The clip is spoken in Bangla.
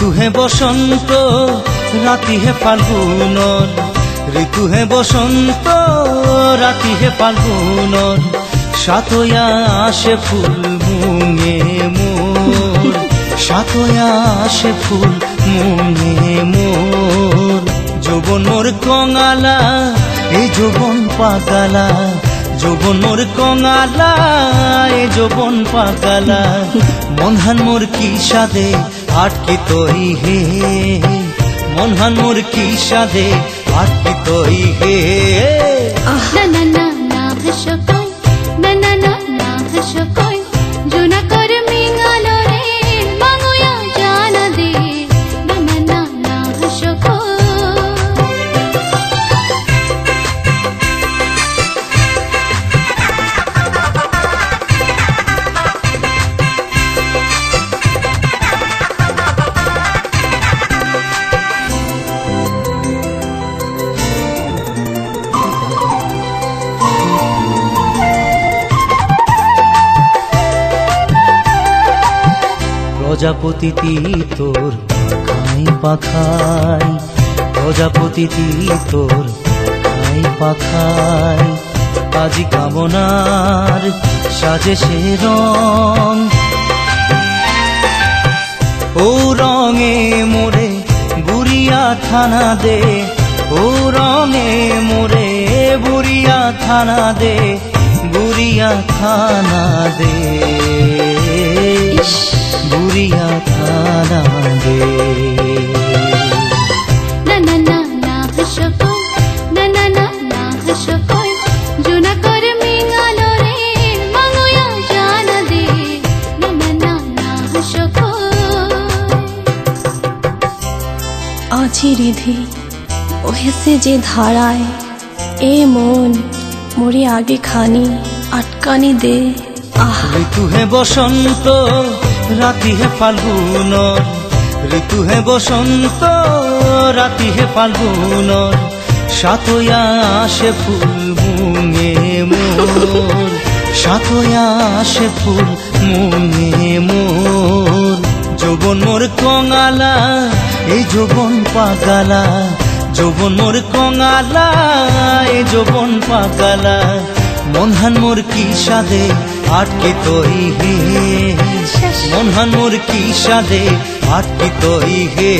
ঋতু হে বসন্ত রাতি হে ফাল্গুনর, ঋতু হে বসন্ত রাতি হে ফাল্গুনর, সাতয়া আসে ফুল মুঙে মোর, সাতয়া আসে ফুল মুঙে মোর। যৌবন মোর কঙালা এই যৌবন পাগালা, যৌবন মোর কঙালা এই যৌবন পাগালা, মনহান মোর কি সাদে আটকি তৈ হে, মনহান মোর কি সাদে আটকি তৈ হে। না না না না হাসো কই, না না না না হাসো কই, জোনা কর মিঙালো রে মাঙ্গুয়া জানা দে, না না না না হাসো কই। প্রজাপতিটি তোর পাখাই পাখাই, প্রজাপতিটি তোর পাখাই পাখাই, আজি কামনার সাজে সে রং, ও রঙে মোরে বুড়িয়া থানা দে, ও রঙে মোরে বুড়িয়া থানা দে, বুড়িয়া থানা দে, বুড়িয়া থানা দে। না না না না হাসো কই, না না না না হাসো কই, জোনা কর মিঙালো রে মাঙ্গুয়া জানা দে, না না না না হাসো কই। আজি রিধি ওহেছে যে ধারায়, এ মন মোরে আগে খানি আটকানি দে। ঋতু হে বসন্ত রাতি হে ফাল্গুনর, ঋতু হে বসন্ত রাতি হে ফাল্গুনর, সাতয়া আসে ফুল মুঙে মোর, সাতয়া আসে ফুল মুঙে মোর। যৌবন মোর কঙালা এই যৌবন পাগালা, যৌবন মোর কঙালা এই যৌবন পাগালা, মনহান মোর কি সাদে আটকি তৈ হে, মনহান মোর কি সাদে আটকি তৈ হে।